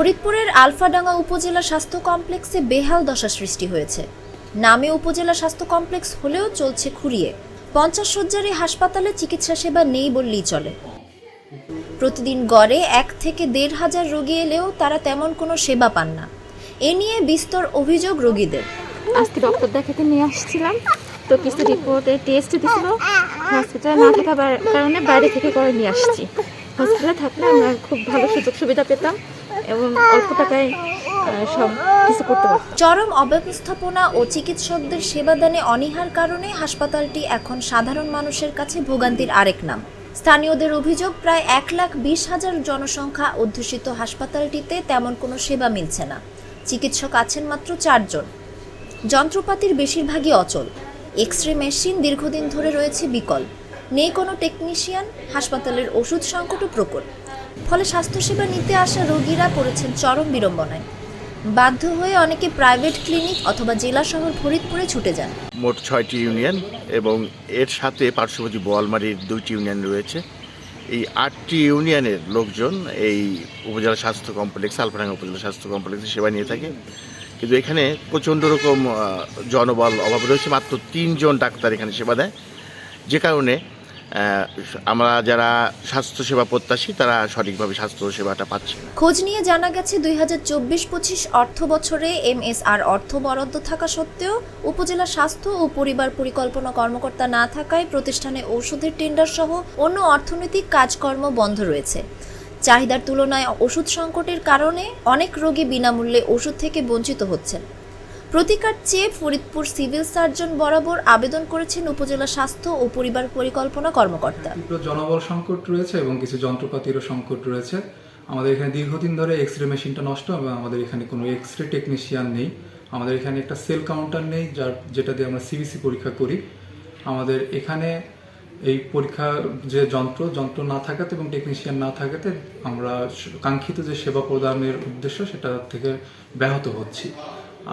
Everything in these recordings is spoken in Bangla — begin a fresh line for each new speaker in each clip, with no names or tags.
ফরিদপুরের আলফাডাঙ্গা উপজেলা স্বাস্থ্য কমপ্লেক্সে বেহাল দশা সৃষ্টি হয়েছে। নামে উপজেলা স্বাস্থ্য কমপ্লেক্স হলেও চলছে খুঁড়িয়ে। 50 শয্যার এই হাসপাতালে চিকিৎসা সেবা নেই বললেই চলে। প্রতিদিন গড়ে 1 থেকে 1,500 রোগী এলেও তারা তেমন কোনো সেবা পান না। এ নিয়ে বিস্তর অভিযোগ রোগীদের।
আজকে ডক্টর দেখাতে নিয়ে আসছিলাম, তো কিছু রিপোর্টে টেস্ট দিছিল, হসপিটালে না থাকার কারণে বাইরে থেকে করে নিয়ে আসছি। হসপিটালে থাকলে আমরা খুব ভালো সুযোগ সুবিধা পেতাম এবং অল্প টাকায় সব কিছু করতে পারতাম।
চরম অব্যবস্থাপনা ও চিকিৎসকদের সেবাদানে অনীহার কারণে হাসপাতালটি এখন সাধারণ মানুষের কাছে ভোগান্তির আরেক নাম। স্থানীয়দের অভিযোগ, প্রায় 1,20,000 জনসংখ্যা অধ্যুষিত হাসপাতালটিতে তেমন কোনো সেবা মিলছে না। চিকিৎসক আছেন মাত্র 4 জন। যন্ত্রপাতির বেশিরভাগই অচল। এক্স-রে মেশিন দীর্ঘদিন ধরে রয়েছে বিকল। নেই কোনো টেকনিশিয়ান। হাসপাতালের ওষুধ সংকটও প্রকট। ফলে স্বাস্থ্যসেবা নিতে আসা রোগীরা পড়েছেন চরম বিড়ম্বনায়। বাধ্য হয়ে অনেকে প্রাইভেট ক্লিনিক অথবা জেলা শহর ফরিদপুরে ছুটে যান।
মোট 6টি ইউনিয়ন এবং এর সাথে পার্শ্ববর্তী বোয়ালমারীর 2টি ইউনিয়ন রয়েছে। এই 8টি ইউনিয়নের লোকজন এই উপজেলা স্বাস্থ্য কমপ্লেক্স, আলফাডাঙ্গা উপজেলা স্বাস্থ্য কমপ্লেক্সে সেবা নিয়ে থাকে। কিন্তু এখানে প্রচণ্ড রকম জনবল অভাব রয়েছে। মাত্র 3 জন ডাক্তার এখানে সেবা দেয়, যে কারণে আমরা যারা স্বাস্থ্যসেবা প্রত্যাশী তারা সঠিকভাবে স্বাস্থ্যসেবাটা পাচ্ছি না।
খোঁজ নিয়ে জানা গেছে 2024-25 অর্থ বছরে MSR অর্থ বরাদ্দ থাকা সত্ত্বেও উপজেলা স্বাস্থ্য ও পরিবার পরিকল্পনা কর্মকর্তা না থাকায় প্রতিষ্ঠানে ওষুধের টেন্ডার সহ অন্য অর্থনৈতিক কাজকর্ম বন্ধ রয়েছে। চাহিদার তুলনায় ওষুধ সংকটের কারণে অনেক রোগী বিনামূল্যে ওষুধ থেকে বঞ্চিত হচ্ছেন। প্রতিকার চেয়ে ফরিদপুর সিভিল সার্জন বরাবর আবেদন করেছেন উপজেলা স্বাস্থ্য ও পরিবার পরিকল্পনা কর্মকর্তা।
জনবল সংকট রয়েছে এবং কিছু যন্ত্রপাতিরও সংকট রয়েছে। আমাদের এখানে দীর্ঘদিন ধরে এক্স-রে মেশিনটা নষ্ট এবং আমাদের এখানে কোনো এক্স-রে টেকনিশিয়ান নেই। আমাদের এখানে একটা সেল কাউন্টার নেই যেটা দিয়ে আমরা সিবিসি পরীক্ষা করি। আমাদের এখানে এই পরীক্ষার যে যন্ত্র না থাকাতে এবং টেকনিশিয়ান না থাকাতে আমরা কাঙ্ক্ষিত যে সেবা প্রদানের উদ্দেশ্য সেটা থেকে ব্যাহত হচ্ছি।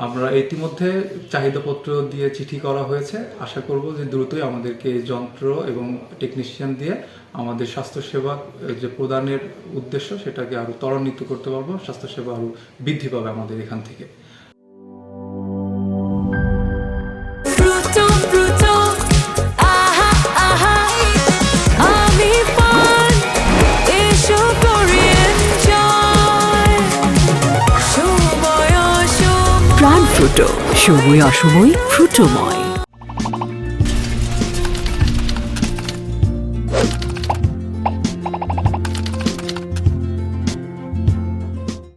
আমরা ইতিমধ্যে চাহিদাপত্র দিয়ে চিঠি করা হয়েছে। আশা করব যে দ্রুতই আমাদেরকে এই যন্ত্র এবং টেকনিশিয়ান দিয়ে আমাদের স্বাস্থ্যসেবা যে প্রদানের উদ্দেশ্য সেটাকে আরও ত্বরান্বিত করতে পারবো। স্বাস্থ্যসেবা আরও বৃদ্ধি পাবে আমাদের এখান থেকে।
প্রাণ ফ্রুটো, সময় অসময় ফ্রুটোময়।